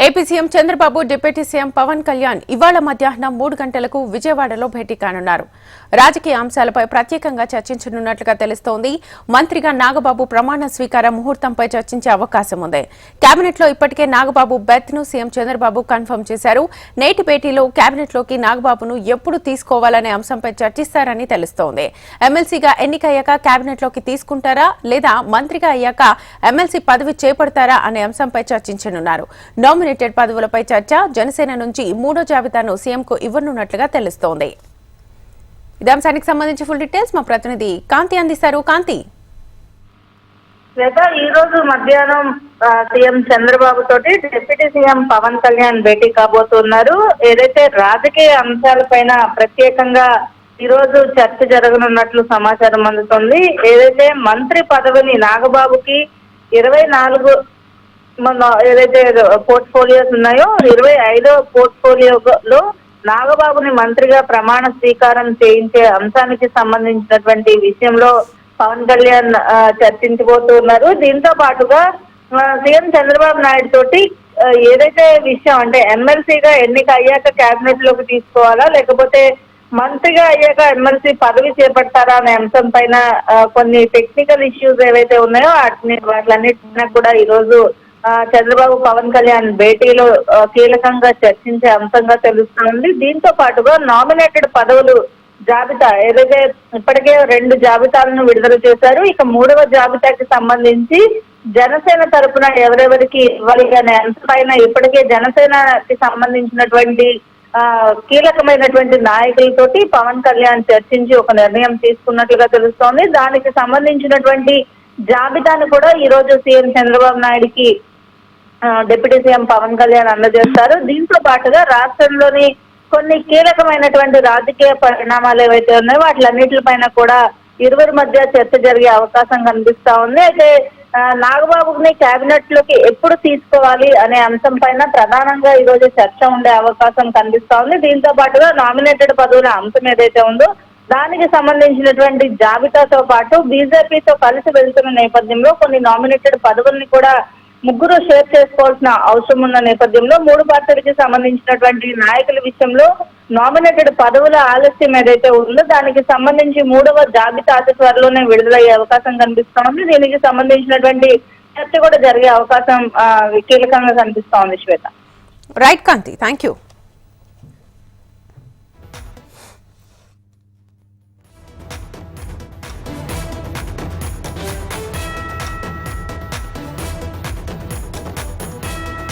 AP CM Chandrababu deputy CM Pawan Kalyan ఇవాళ మధ్యాహ్నం 3 గంటలకు విజయవాడలో భేటీ కానున్నారు. రాజకీయ అంశాలపై ప్రత్యేకంగా చర్చించనున్నట్లుగా తెలుస్తోంది. మంత్రిగా నాగబాబు ప్రమాణ స్వీకార ముహూర్తంపై చర్చించే అవకాశం ఉంది. కేబినెట్లో ఇప్పటికే నాగబాబు బెర్త్ ను సీఎం చంద్రబాబు కన్ఫర్మ్ చేశారు. నేటి భేటీలో కేబినెట్లోకి నాగబాబును ఎప్పుడు తీసుకోవాలనే అంశంపై చర్చిస్తారని తెలుస్తోంది. ఎమ్మెల్సీగా ఎన్నికయ్యాక కేబినెట్లోకి తీసుకుంటారా లేదా మంత్రిగా అయ్యాక ఎమ్మెల్సీ పదవి చేపడతారా అనే అంశంపై చర్చించనున్నారు. నామినేటెడ్ పదవులపై చర్చ జనసేన నుంచి 3వ జాబితాను సీఎంకు ఇవ్వనున్నట్లుగా తెలుస్తోంది. ఇదే అంశానికి సంబంధించి ఫుల్ డీటెయిల్స్ మా ప్రతినిధి కాంతి అందిస్తారు. కాంతి, ఈ రోజు మధ్యాహ్నం సీఎం చంద్రబాబు తోటి డిప్యూటీ సీఎం పవన్ కళ్యాణ్ భేటీ కాబోతున్నారు. ఏదైతే రాజకీయ అంశాలపైన ప్రత్యేకంగా ఈ రోజు చర్చ జరగనున్నట్లు సమాచారం అందుతుంది. ఏదైతే మంత్రి పదవిని నాగబాబుకి 24 ఏదైతే పోర్ట్ఫోలియోస్ ఉన్నాయో 25వ పోర్ట్ఫోలియోలో నాగబాబుని మంత్రిగా ప్రమాణ స్వీకారం చేయించే అంశానికి సంబంధించినటువంటి విషయంలో పవన్ కళ్యాణ్ చర్చించబోతున్నారు. దీంతో పాటుగా సీఎం చంద్రబాబు నాయుడు తోటి ఏదైతే విషయం అంటే ఎమ్మెల్సీగా ఎన్నిక అయ్యాక కేబినెట్ లోకి తీసుకోవాలా లేకపోతే మంత్రిగా అయ్యాక ఎమ్మెల్సీ పదవి చేపడతారా అనే అంశం పైన కొన్ని టెక్నికల్ ఇష్యూస్ ఏవైతే ఉన్నాయో వాటిలన్నిటిపైన కూడా ఈ రోజు చంద్రబాబు పవన్ కళ్యాణ్ భేటీలో కీలకంగా చర్చించే అంశంగా తెలుస్తుంది. దీంతో పాటుగా నామినేటెడ్ పదవులు జాబితా ఏదైతే ఇప్పటికే 2 జాబితాలను విడుదల చేశారు. ఇక 3వ జాబితాకి సంబంధించి జనసేన తరపున ఎవరెవరికి ఇవ్వాలి అనే అంశంపైన ఇప్పటికే జనసేనకి సంబంధించినటువంటి కీలకమైనటువంటి నాయకులతోటి పవన్ కళ్యాణ్ చర్చించి ఒక నిర్ణయం తీసుకున్నట్లుగా తెలుస్తోంది. దానికి సంబంధించినటువంటి జాబితాను కూడా ఈ రోజు సీఎం చంద్రబాబు నాయుడికి డిప్యూటీ సీఎం పవన్ కళ్యాణ్ అందజేస్తారు. దీంతో పాటుగా రాష్ట్రంలోని కొన్ని కీలకమైనటువంటి రాజకీయ పరిణామాలు ఏవైతే ఉన్నాయో వాటిలన్నిటిపైన కూడా ఇరువురి మధ్య చర్చ జరిగే అవకాశం కనిపిస్తా ఉంది. అయితే నాగబాబుని కేబినెట్ లోకి ఎప్పుడు తీసుకోవాలి అనే అంశం పైన ప్రధానంగా ఈ రోజు చర్చ ఉండే అవకాశం కనిపిస్తా ఉంది. దీంతో పాటుగా నామినేటెడ్ పదవుల అంశం ఏదైతే ఉందో దానికి సంబంధించినటువంటి జాబితాతో పాటు బీజేపీతో కలిసి వెళ్తున్న నేపథ్యంలో కొన్ని నామినేటెడ్ పదవుల్ని కూడా ముగ్గురు షేర్ చేసుకోవాల్సిన అవసరం ఉన్న నేపథ్యంలో 3 పార్టీలకు సంబంధించినటువంటి నాయకుల విషయంలో నామినేటెడ్ పదవుల ఆలస్యం ఏదైతే ఉందో దానికి సంబంధించి 3వ జాబితా అతి త్వరలోనే విడుదలయ్యే అవకాశం కనిపిస్తా ఉంది. దీనికి సంబంధించినటువంటి చర్చ కూడా జరిగే అవకాశం కీలకంగా కనిపిస్తా ఉంది. Shweta. Right Kanti, thank you.